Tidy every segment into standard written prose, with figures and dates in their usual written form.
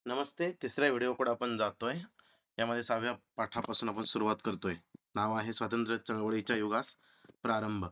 नमस्ते. तिसऱ्या व्हिडिओकडे आपण जातोय. यामध्ये 6व्या पाठापासून आपण सुरुवात करतोय. नाव आहे स्वातंत्र्य चळवळीच्या युगास प्रारंभ.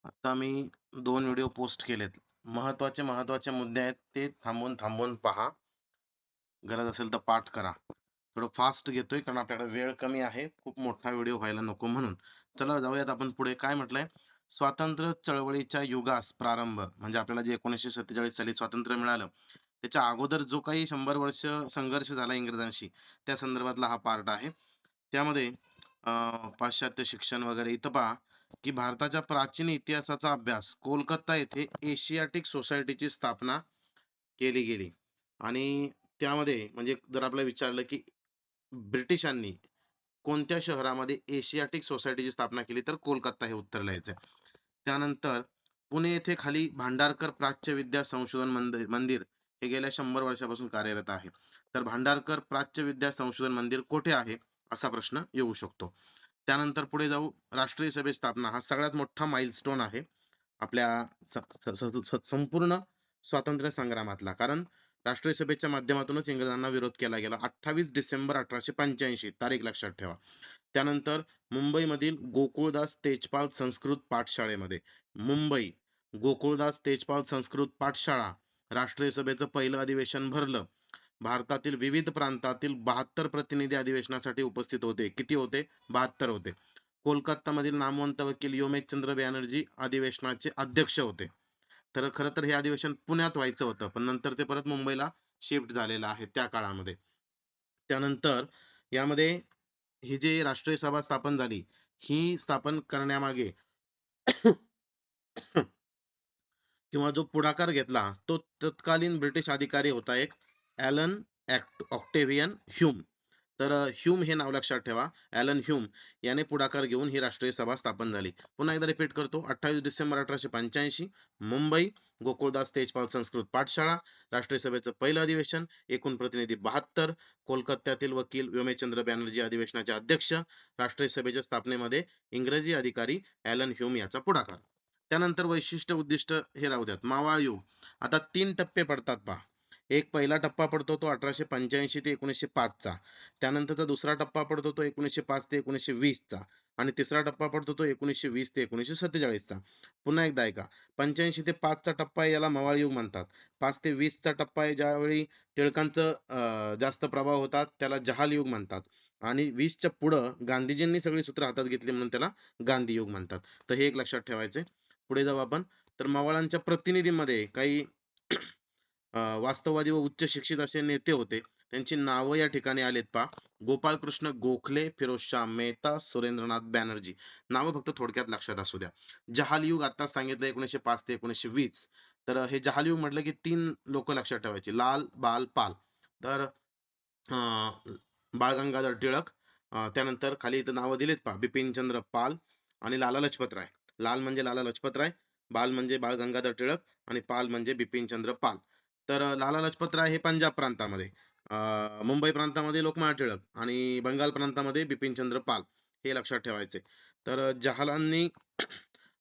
आता मी 2 व्हिडिओ पोस्ट केलेत. महत्त्वाचे मुद्दे आहेत ते थांबवून थांबवून पहा. गरज असेल तर पाठ करा. थोडं फास्ट घेतोय कारण आपल्याकडे वेळ कमी आहे. खूप मोठा व्हिडिओ व्हायला नको म्हणून. चला जाऊयात आपण पुढे. काय म्हटलंय? स्वातंत्र्य चळवळीच्या युगास प्रारंभ म्हणजे आपल्याला जे 1947 साली स्वातंत्र्य मिळालं त्याच्या अगोदर जो काही 100 वर्ष संघर्ष झाला इंग्रजांशी त्या संदर्भातला हा पार्ट आहे. त्यामध्ये पाश्चात्य शिक्षण वगैरे इथं पहा की भारताच्या प्राचीन इतिहासाचा अभ्यास कोलकाता येथे एशियाटिक सोसायटीची स्थापना केली गेली आणि त्यामध्ये म्हणजे जर आपल्याला विचारलं की ब्रिटिशांनी कोणत्या शहरामध्ये एशियाटिक सोसायटीची स्थापना केली तर कोलकाता हे उत्तर लिहायचंय. त्यानंतर पुणे येथे खाली भांडारकर प्राच्य विद्या संशोधन मंदिर हे गेल्या 100 वर्षापासून कार्यरत आहे. तर भांडारकर प्राच्य विद्या संशोधन मंदिर कुठे आहे असा प्रश्न येऊ शकतो. त्यानंतर पुढे जाऊ. राष्ट्रीय सभेची स्थापना हा सगळ्यात मोठा माइलस्टोन आहे आपल्या संपूर्ण स्वातंत्र्य संग्रामातला. कारण राष्ट्रीय सभेच्या माध्यमातूनच इंग्रजांना विरोध केला गेला. 28 डिसेंबर 1885 तारीख लक्षात ठेवा. त्यानंतर मुंबईमधील गोकुळदास तेजपाल संस्कृत पाठशाळेमध्ये मुंबई गोकुळदास तेजपाल संस्कृत पाठशाळा राष्ट्रीय सभेचं पहिलं अधिवेशन भरलं. भारतातील विविध प्रांतातील 72 प्रतिनिधी अधिवेशनासाठी उपस्थित होते. किती होते? 72 होते. कोलकातामधील नामवंत वकील योमेशचंद्र बॅनर्जी अधिवेशनाचे अध्यक्ष होते. तर खरं तर हे अधिवेशन पुण्यात व्हायचं होतं, पण नंतर ते परत मुंबईला शिफ्ट झालेलं आहे त्या काळामध्ये. त्यानंतर यामध्ये ही जी राष्ट्रीय सभा स्थापन झाली, ही स्थापन करण्यामागे किंवा जो पुढाकार घेतला तो तत्कालीन ब्रिटिश अधिकारी होता एक ॲलन ऑक्टेव्हियन ह्यूम. तर ह्यूम हे नाव लक्षात ठेवा. ॲलन ह्यूम याने पुढाकार घेऊन ही राष्ट्रीय सभा स्थापन झाली. पुन्हा एकदा रिपीट करतो. 28 डिसेंबर 1885 मुंबई गोकुळदास तेजपाल संस्कृत पाठशाळा राष्ट्रीय सभेचं पहिलं अधिवेशन, एकूण प्रतिनिधी 72, कोलकात्यातील वकील व्योमेशचंद्र बॅनर्जी अधिवेशनाचे अध्यक्ष, राष्ट्रीय सभेच्या स्थापनेमध्ये इंग्रजी अधिकारी ॲलन ह्यूम याचा पुढाकार. त्यानंतर वैशिष्ट्य उद्दिष्ट हे राहू द्यात. मावळ युग आता 3 टप्पे पडतात पहा. एक पहिला टप्पा पडतो तो 1885 ते 1905 चा. त्यानंतरचा दुसरा टप्पा पडतो तो 1905 ते 1920 चा आणि तिसरा टप्पा पडतो तो 1920 ते 1947 चा. पुन्हा एकदा ऐका. 85 ते 5 चा टप्पा आहे याला मवाळ युग म्हणतात. 5 ते 20 चा टप्पा आहे ज्यावेळी टिळकांचं जास्त प्रभाव होता त्याला जहाल युग म्हणतात आणि 20 च्या पुढं गांधीजींनी सगळी सूत्र हातात घेतली म्हणून त्याला गांधी युग म्हणतात. तर हे एक लक्षात ठेवायचंय. पुढे जाऊ आपण. तर मवाळांच्या प्रतिनिधीमध्ये काही वास्तववादी व उच्च शिक्षित असे नेते होते. त्यांची नावं या ठिकाणी आलेत पहा. गोपाळकृष्ण गोखले, फिरोजशाह मेहता, सुरेंद्रनाथ बॅनर्जी. नावं फक्त थोडक्यात लक्षात असू द्या. जहाल युग आताच सांगितलं 1905 ते 1920. तर हे जहाल युग म्हटलं की 3 लोक लक्षात ठेवायची. लाल, बाल, पाल. तर बाळ गंगाधर टिळक, त्यानंतर खाली इथं नावं दिलेत पहा. बिपिनचंद्र पाल आणि लाला लजपत राय. लाल म्हणजे लाला लजपत राय, बाल म्हणजे बाळ गंगाधर टिळक आणि पाल म्हणजे बिपिनचंद्र पाल. तर लाला लजपत राय हे पंजाब प्रांतामध्ये, मुंबई प्रांतामध्ये लोकमान्य टिळक आणि बंगाल प्रांतामध्ये बिपिनचंद्र पाल हे लक्षात ठेवायचे. तर जहालांनी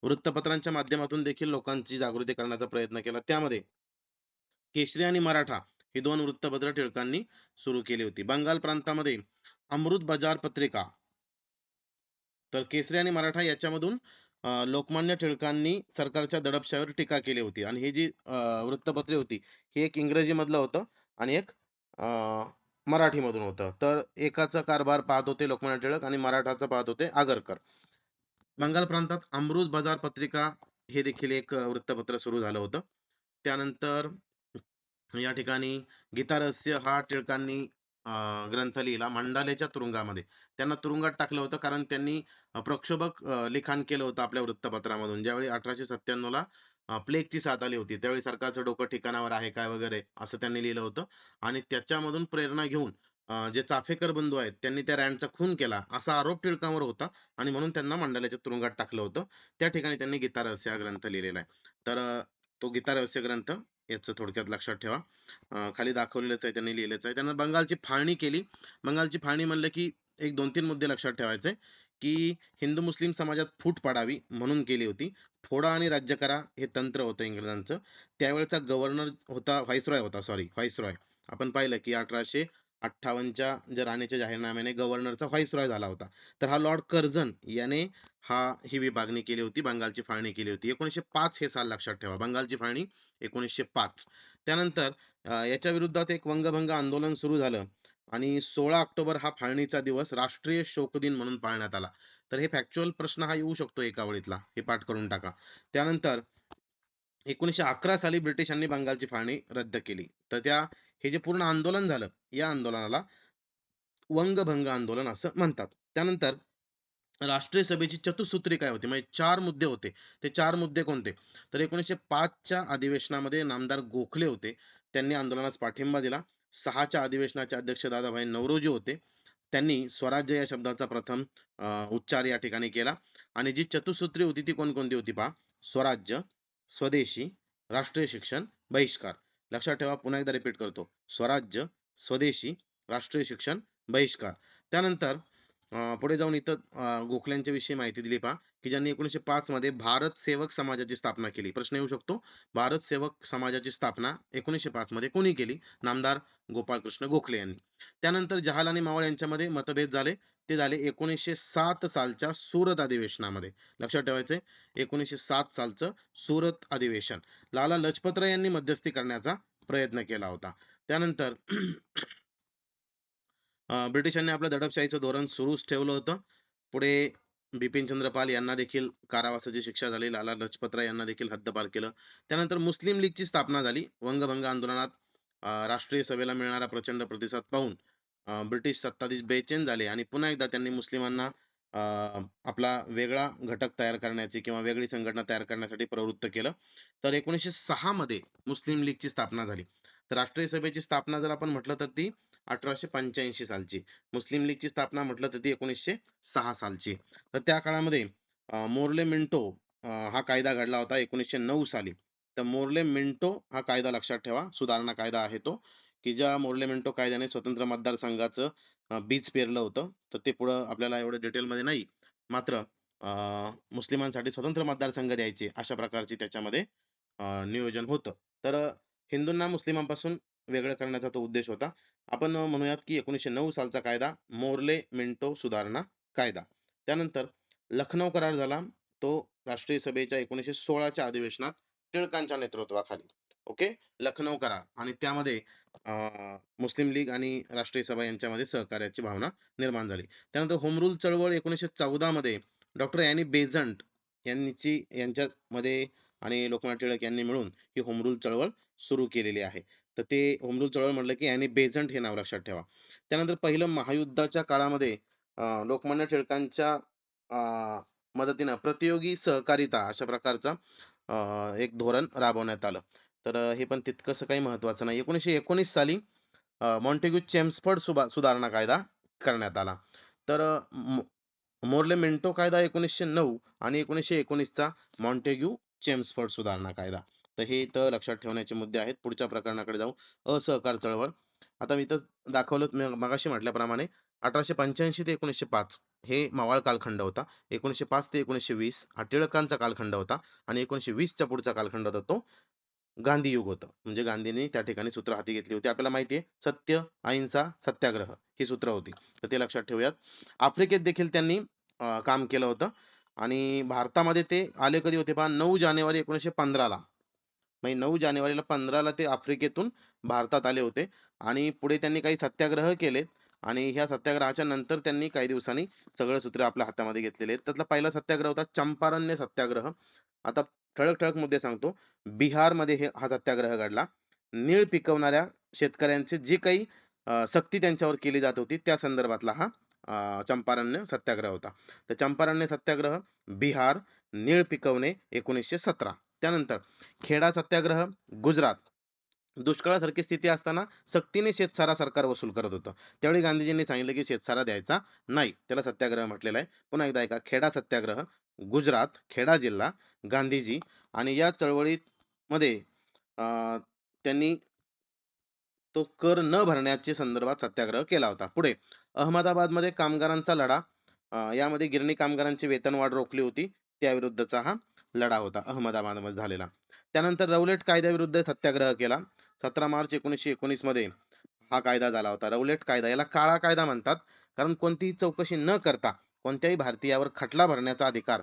वृत्तपत्रांच्या माध्यमातून देखील लोकांची जागृती करण्याचा प्रयत्न केला. त्यामध्ये केसरी आणि मराठा ही 2 वृत्तपत्र टिळकांनी सुरू केली होती. बंगाल प्रांतामध्ये अमृत बाजार पत्रिका. तर केसरी आणि मराठा याच्यामधून लोकमान्य टिळकांनी सरकारच्या दडपशाहीवर टीका केली होती आणि ही जी वृत्तपत्रे होती ही एक इंग्रजी मधलं होतं आणि एक मराठीमधून होतं. तर एकाचा कारभार पाहत होते लोकमान्य टिळक आणि मराठाचा पाहत होते आगरकर. बंगाल प्रांतात अमृत बाजार पत्रिका हे देखील एक वृत्तपत्र सुरू झालं होतं. त्यानंतर या ठिकाणी गीतारहस्य हा टिळकांनी ग्रंथ लिहिला मंडालेच्या तुरुंगामध्ये. त्यांना तुरुंगात टाकलं होतं कारण त्यांनी प्रक्षोभक लिखाण केलं होतं आपल्या वृत्तपत्रामधून. ज्यावेळी 1897 ला प्लेगची साथ आली होती. त्यावेळी सरकारचं डोकं ठिकाणावर आहे काय वगैरे असं त्यांनी लिहिलं होतं आणि त्याच्यामधून प्रेरणा घेऊन जे चाफेकर बंधू आहेत त्यांनी त्या रँडचा खून केला असा आरोप टिळकांवर होता आणि म्हणून त्यांना मंडालेच्या तुरुंगात टाकलं होतं. त्या ठिकाणी त्यांनी गीतारहस्य हा ग्रंथ लिहिलेला आहे. तर तो गीतारहस्य ग्रंथ याचं थोडक्यात लक्षात ठेवा. खाली दाखवलेलंच आहे त्यांनी लिहिलेलं आहे. त्यांना बंगालची फाळणी केली. बंगालची फाळणी म्हणलं की एक 2-3 मुद्दे लक्षात ठेवायचे की हिंदू मुस्लिम समाजात फूट पडावी म्हणून केली होती. फोडा आणि राज्य करा हे तंत्र होतं इंग्रजांचं. त्यावेळेचा गव्हर्नर होता व्हाईसरॉय होता सॉरी व्हाईसरॉय. आपण पाहिलं की 1858च्या ज्या राणीच्या जाहीरनाम्याने गव्हर्नरचा व्हाईसरॉय झाला होता. तर हा लॉर्ड कर्झन याने ही विभागणी केली होती, बंगालची फाळणी केली होती. 1905 हे साल लक्षात ठेवा. बंगालची फाळणी 1905. त्यानंतर याच्या विरोधात एक वंगभंग आंदोलन सुरू झालं आणि 16 ऑक्टोबर हा फाळणीचा दिवस राष्ट्रीय शोक दिन म्हणून पाळण्यात आला. तर हे फॅक्च्युअल प्रश्न हा येऊ शकतो एका ओळीतला, हे पाठ करून टाका. त्यानंतर 1911 साली ब्रिटिशांनी बंगालची फाळणी रद्द केली. तर हे जे पूर्ण आंदोलन झालं, या आंदोलनाला वंगभंग आंदोलन असं म्हणतात. त्यानंतर राष्ट्रीय सभेची चतुसूत्री काय होती, म्हणजे 4 मुद्दे होते. ते 4 मुद्दे कोणते? तर 1905च्या अधिवेशनामध्ये नामदार गोखले होते. त्यांनी आंदोलनास पाठिंबा दिला. 6च्या अधिवेशनाचे अध्यक्ष दादाभाई नौरोजी होते. त्यांनी स्वराज्य या शब्दाचा प्रथम उच्चार या ठिकाणी केला. आणि जी चतुसूत्री होती ती कोणकोणती होती पहा. स्वराज्य, स्वदेशी, राष्ट्रीय शिक्षण, बहिष्कार. लक्षात ठेवा, पुन्हा एकदा रिपीट करतो. स्वराज्य, स्वदेशी, राष्ट्रीय शिक्षण, बहिष्कार. त्यानंतर पुढे जाऊन इथं गोखल्यांच्या विषयी माहिती दिली पहा, की ज्यांनी 1905 मध्ये भारत सेवक समाजाची स्थापना केली. प्रश्न येऊ शकतो, भारत सेवक समाजाची स्थापना 1905 मध्ये कोणी केली? नामदार गोपाळकृष्ण गोखले यांनी. त्यानंतर जहाल आणि मावळ यांच्यामध्ये मतभेद झाले. ते झाले 1907 सालच्या सुरत अधिवेशनामध्ये. लक्षात ठेवायचंय, 1907 सालचं सुरत अधिवेशन. लाला लजपतराय यांनी मध्यस्थी करण्याचा प्रयत्न केला होता. त्यानंतर ब्रिटिशांनी आपलं दडपशाहीचं धोरण सुरूच ठेवलं होतं. पुढे बिपिनचंद्र पाल यांना देखील कारावासाची शिक्षा झाली. लाला लजपतराय यांना देखील हद्दपार केलं. त्यानंतर मुस्लिम लीगची स्थापना झाली. वंगभंग आंदोलनात राष्ट्रीय सभेला मिळणारा प्रचंड प्रतिसाद पाहून ब्रिटिश सत्ताधीश बेचैन झाले आणि पुन्हा एकदा त्यांनी मुस्लिमांना आपला वेगळा घटक तयार करण्याची किंवा वेगळी संघटना तयार करण्यासाठी प्रवृत्त केलं. तर 1906 मध्ये मुस्लिम लीगची स्थापना झाली. तर राष्ट्रीय सभेची स्थापना जर आपण म्हटलं तर ती 1885 सालची. मुस्लिम लीगची स्थापना म्हटलं तर ती 1906 सालची. तर त्या काळामध्ये मोर्ले मिंटो हा कायदा घडला होता 1909 साली. तर मोर्ले मिंटो हा कायदा लक्षात ठेवा, सुधारणा कायदा आहे तो, की ज्या मोर्ले मिंटो कायद्याने स्वतंत्र मतदारसंघाचं बीज पेरलं होतं. तर ते पुढं आपल्याला एवढं डिटेलमध्ये नाही. मात्र मुस्लिमांसाठी स्वतंत्र मतदारसंघ द्यायचे अशा प्रकारची त्याच्यामध्ये नियोजन होतं. तर हिंदूंना मुस्लिमांपासून वेगळं करण्याचा तो उद्देश होता. आपण म्हणूयात की 1909 सालचा कायदा मोर्ले मिंटो सुधारणा कायदा. त्यानंतर लखनौ करार झाला. तो राष्ट्रीय सभेच्या 1916च्या अधिवेशनात टिळकांच्या नेतृत्वाखाली. ओके. लखनौ करार आणि त्यामध्ये मुस्लिम लीग आणि राष्ट्रीय सभा यांच्यामध्ये सहकार्याची भावना निर्माण झाली. त्यानंतर होम रूल चळवळ 1914 मध्ये डॉक्टर अॅनी बेझंट यांच्यामध्ये आणि लोकमान्य टिळक यांनी मिळून ही होम रूल चळवळ सुरू केलेली आहे. तर ते होम रूल चळवळ म्हटलं की अॅनी बेझंट हे नाव लक्षात ठेवा. त्यानंतर पहिलं महायुद्धाच्या काळामध्ये लोकमान्य टिळकांच्या मदतीनं प्रतियोगी सहकारिता अशा प्रकारचा एक धोरण राबवण्यात आलं. तर हे पण तितकंसं काही महत्वाचं नाही. 1919 साली मॉन्टेग्यू चेम्सफोर्ड सुधारणा कायदा करण्यात आला. तर मोर्ले मिंटो कायदा 1909 आणि 1919 चा मॉन्टेग्यू चेम्सफोर्ड सुधारणा कायदा. तर हे इथं लक्षात ठेवण्याचे मुद्दे आहेत. पुढच्या प्रकरणाकडे जाऊ. असहकार चळवळ. आता मी इथं दाखवलं मगाशी म्हटल्याप्रमाणे 1885 ते 1905 हे मावळ कालखंड होता. 1905 ते 1920 हा टिळकांचा कालखंड होता आणि 1920 च्या पुढचा कालखंड होता तो गांधी युग होतं. म्हणजे गांधींनी त्या ठिकाणी सूत्र हाती घेतली होती. आपल्याला माहिती आहे सत्य, अहिंसा, सत्याग्रह ही सूत्र होती. तर ते लक्षात ठेवूयात. आफ्रिकेत देखील त्यांनी काम केलं होतं आणि भारतामध्ये ते आले कधी होते पहा, 9 जानेवारी 1915 ला. म्हणजे 9 जानेवारीला 15 ला ते आफ्रिकेतून भारतात आले होते आणि पुढे त्यांनी काही सत्याग्रह केलेत आणि ह्या सत्याग्रहाच्या नंतर त्यांनी काही दिवसांनी सगळं सूत्र आपल्या हातामध्ये घेतलेले आहेत. त्यातला पहिला सत्याग्रह होता चंपारण्य सत्याग्रह. आता ठळक ठळक मुद्दे सांगतो. बिहारमध्ये हा सत्याग्रह घडला. नीळ पिकवणाऱ्या शेतकऱ्यांची जी काही सक्ती त्यांच्यावर केली जात होती त्या संदर्भातला हा चंपारण्य सत्याग्रह होता. तर चंपारण्य सत्याग्रह, बिहार, नीळ पिकवणे 1917. त्यानंतर खेडा सत्याग्रह, गुजरात. दुष्काळासारखी स्थिती असताना सक्तीने शेतसारा सरकार वसूल करत होतं. त्यावेळी गांधीजींनी सांगितलं की शेतसारा द्यायचा नाही. त्याला सत्याग्रह म्हटलेला आहे. पुन्हा एकदा ऐका. खेडा सत्याग्रह, गुजरात, खेडा जिल्हा, गांधीजी आणि या चळवळीमध्ये त्यांनी तो कर न भरण्याच्या संदर्भात सत्याग्रह केला होता. पुढे अहमदाबादमध्ये कामगारांचा लढा. यामध्ये गिरणी कामगारांची वेतनवाढ रोखली होती. त्याविरुद्धचा हा लढा होता अहमदाबादमध्ये झालेला. त्यानंतर रौलेट कायद्याविरुद्ध सत्याग्रह केला. 17 मार्च 1919 मध्ये हा कायदा झाला होता. रौलेट कायदा, याला काळा कायदा म्हणतात. कारण कोणतीही चौकशी न करता कोणत्याही भारतीयावर खटला भरण्याचा अधिकार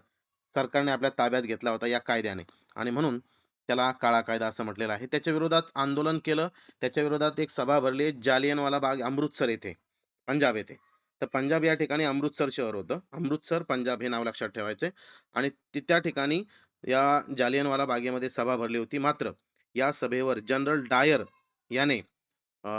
सरकारने आपल्या ताब्यात घेतला होता या कायद्याने, आणि म्हणून त्याला काळा कायदा असं म्हटलेलं आहे. त्याच्या विरोधात आंदोलन केलं. त्याच्या विरोधात एक सभा भरली जालियनवाला बाग अमृतसर येथे, पंजाब येथे. तर पंजाब या ठिकाणी अमृतसर शहर होतं. अमृतसर पंजाब हे नाव लक्षात ठेवायचे. आणि त्या ठिकाणी या जालियनवाला बागेमध्ये सभा भरली होती. मात्र या सभेवर जनरल डायर याने अ,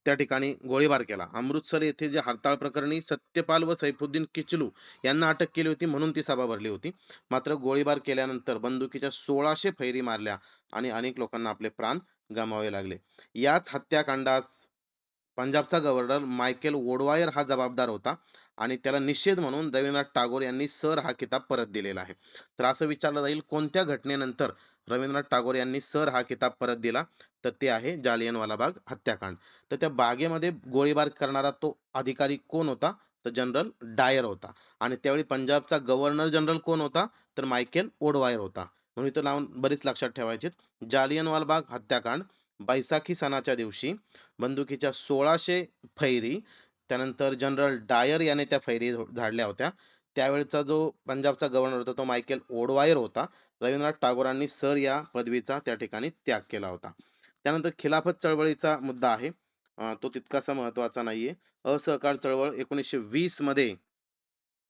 त्या ठिकाणी गोळीबार केला. अमृतसर येथे जे हरताळ प्रकरणी सत्यपाल व सैफुद्दीन किचलू यांना अटक केली होती, म्हणून ती सभा भरली होती. मात्र गोळीबार केल्यानंतर बंदुकीच्या 1600 फैरी मारल्या आणि अनेक लोकांना आपले प्राण गमवावे लागले. याच हत्याकांडास पंजाबचा गव्हर्नर मायकेल वोडवायर हा जबाबदार होता, आणि त्याला निषेध म्हणून रवींद्रनाथ टागोर यांनी सर हा किताब परत दिलेला आहे. तर असं विचारलं जाईल, कोणत्या घटनेनंतर रवींद्रनाथ टागोर यांनी सर हा किताब परत दिला? तर ते आहे जालियनवाला बाग हत्याकांड. तर त्या बागेमध्ये गोळीबार करणारा तो अधिकारी कोण होता? तर जनरल डायर होता. आणि त्यावेळी पंजाबचा गव्हर्नर जनरल कोण होता? तर मायकेल वोडवायर होता. म्हणून इथं नाव बरीच लक्षात ठेवायचे. जालियनवाला बाग हत्याकांड, बैसाखी सणाच्या दिवशी बंदुकीच्या 1600 फैरी, त्यानंतर जनरल डायर याने त्या फैरी झाडल्या होत्या. त्यावेळचा जो पंजाबचा गव्हर्नर होता तो मायकेल ओडवायर होता. रवींद्रनाथ टागोरांनी सर या पदवीचा त्या ठिकाणी त्याग केला होता. त्यानंतर खिलाफत चळवळीचा मुद्दा आहे. तो तितकासा महत्वाचा नाहीये. असहकार चळवळ 1920 मध्ये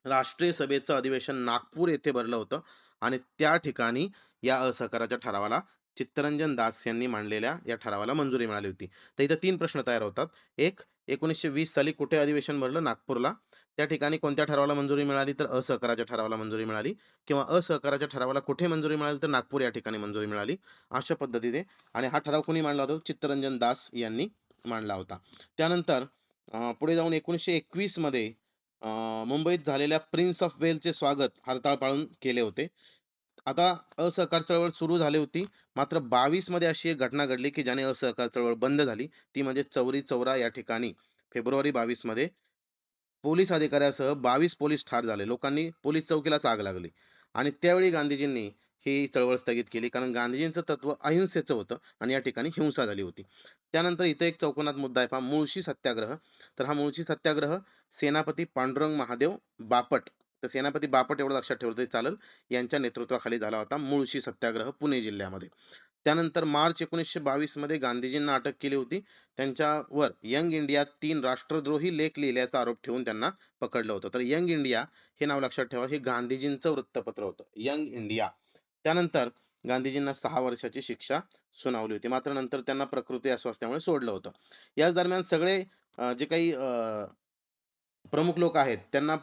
राष्ट्रीय सभेचं अधिवेशन नागपूर येथे भरलं होतं, आणि त्या ठिकाणी या असहकाराच्या ठरावाला चित्तरंजन दास यांनी मांडलेल्या या ठरावाला मंजुरी मिळाली होती. तर इथं 3 प्रश्न तयार होतात. एक, 1920 साली कुठे अधिवेशन भरलं? नागपूरला. त्या ठिकाणी कोणत्या ठरावाला मंजुरी मिळाली? तर असहकाराच्या ठरावाला मंजुरी मिळाली. किंवा असहकाराच्या ठरावाला कुठे मंजुरी मिळाली? तर नागपूर या ठिकाणी मंजुरी मिळाली. अशा पद्धतीने. आणि हा ठराव कोणी मांडला होता? चित्तरंजन दास यांनी मांडला होता. त्यानंतर पुढे जाऊन 1921 मध्ये मुंबईत झालेल्या प्रिन्स ऑफ वेल्सचे स्वागत हरताळ पाळून केले होते. आता असहकार चळवळ सुरू झाली होती. मात्र 22 मध्ये अशी एक घटना घडली, की ज्याने असहकार चळवळ बंद झाली. ती म्हणजे चौरी चौरा या ठिकाणी फेब्रुवारी 22 मध्ये पोलीस अधिकाऱ्यासह 22 पोलीस ठार झाले. लोकांनी पोलीस चौकीलाच आग लागली. आणि त्यावेळी गांधीजींनी ही चळवळ स्थगित केली, कारण गांधीजींचं तत्व अहिंसेचं होतं आणि या ठिकाणी हिंसा झाली होती. त्यानंतर इथे एक चौकोनात मुद्दा आहे पहा, मुळशी सत्याग्रह. तर हा मुळशी सत्याग्रह सेनापती पांडुरंग महादेव बापट, तर सेनापती बापट एवढं लक्षात ठेवलं तरी चालेल, यांच्या नेतृत्वाखाली झाला होता मुळशी सत्याग्रह पुणे जिल्ह्यामध्ये. त्यानंतर मार्च 1922 मध्ये गांधीजींना अटक केली होती. त्यांच्यावर यंग इंडिया 3 राष्ट्रद्रोही लेख लिहिल्याचा आरोप ठेवून त्यांना पकडलं होतं. तर यंग इंडिया हे नाव लक्षात ठेवा, हे गांधीजींचं वृत्तपत्र होतं, यंग इंडिया. त्यानंतर गांधीजींना 6 वर्षाची शिक्षा सुनावली होती. मात्र नंतर त्यांना प्रकृती अस्वास्थ्यामुळे सोडलं होतं. याच दरम्यान सगळे जे काही प्रमुख लोक आहेत त्यांना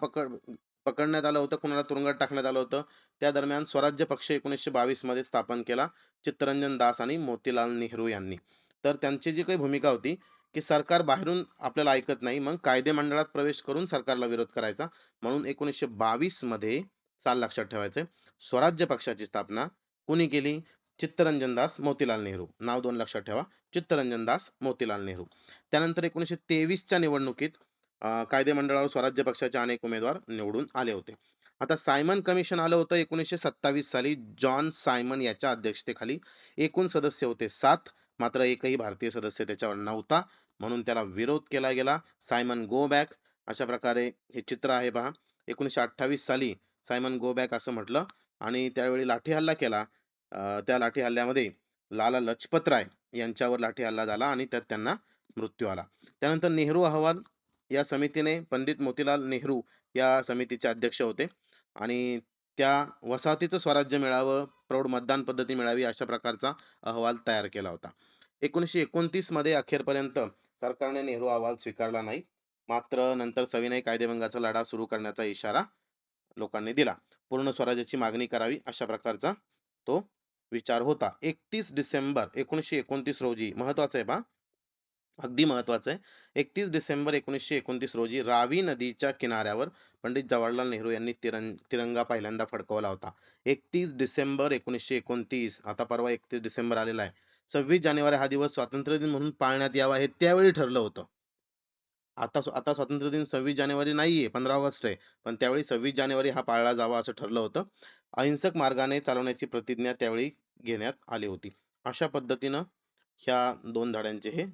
पकडण्यात आलं होतं, कुणाला तुरुंगात टाकण्यात आलं होतं. त्या दरम्यान स्वराज्य पक्ष 1922 मध्ये स्थापन केला, चित्तरंजन दास आणि मोतीलाल नेहरू यांनी. तर त्यांची जी काही भूमिका होती, की सरकार बाहेरून आपल्याला ऐकत नाही, मग कायदे मंडळात प्रवेश करून सरकारला विरोध करायचा. म्हणून 1922 मध्ये, साल लक्षात ठेवायचंय, स्वराज्य पक्षाची स्थापना कुणी केली? चित्तरंजन दास, मोतीलाल नेहरू. नाव 2 लक्षात ठेवा, चित्तरंजन दास, मोतीलाल नेहरू. त्यानंतर 1923 च्या निवडणुकीत कायदे मंडळावर स्वराज्य पक्षाचे अनेक उमेदवार निवडून आले होते. आता सायमन कमिशन आलं होतं 1927 साली, जॉन सायमन याच्या अध्यक्षतेखाली. एकूण सदस्य होते 7, मात्र एकही भारतीय सदस्य त्याच्यावर नव्हता, म्हणून त्याला विरोध केला गेला. सायमन गो बॅक, अशा प्रकारे हे चित्र आहे पहा. 1928 साली सायमन गो बॅक असं म्हटलं, आणि त्यावेळी लाठी हल्ला केला. त्या लाठी हल्ल्यामध्ये लाला लजपत राय यांच्यावर लाठी हल्ला झाला आणि त्यात त्यांना मृत्यू आला. त्यानंतर नेहरू अहवाल या समितीने पंडित मोतीलाल नेहरू या समितीचे अध्यक्ष होते, आणि त्या वसाहतीचं स्वराज्य मिळावं, प्रौढ मतदान पद्धती मिळावी, अशा प्रकारचा अहवाल तयार केला होता. 1929 मध्ये अखेरपर्यंत सरकारने नेहरू अहवाल स्वीकारला नाही. मात्र नंतर सविनय कायदेभंगाचा लढा सुरू करण्याचा इशारा लोकांनी दिला. पूर्ण स्वराज्याची मागणी करावी, अशा प्रकारचा तो विचार होता. 31 डिसेंबर 1929 रोजी, महत्वाचं आहे पहा, अगदी महत्वाचं आहे. 31 डिसेंबर 1929 रोजी रावी नदीच्या किनाऱ्यावर पंडित जवाहरलाल नेहरू यांनी तिरंगा पहिल्यांदा फडकवला होता. 31 डिसेंबर 1929. आता परवा 31 डिसेंबर आलेला आहे. 26 जानेवारी हा दिवस स्वातंत्र्य दिन म्हणून पाळण्यात यावा, हे त्यावेळी ठरलं होतं. आता स्वातंत्र्य दिन 26 जानेवारी नाहीये, 15 ऑगस्ट आहे. पण त्यावेळी 26 जानेवारी हा पाळला जावा असं ठरलं होतं. अहिंसक मार्गाने चालवण्याची प्रतिज्ञा त्यावेळी घेण्यात आली होती. अशा पद्धतीनं ह्या 2 धड्यांचे हे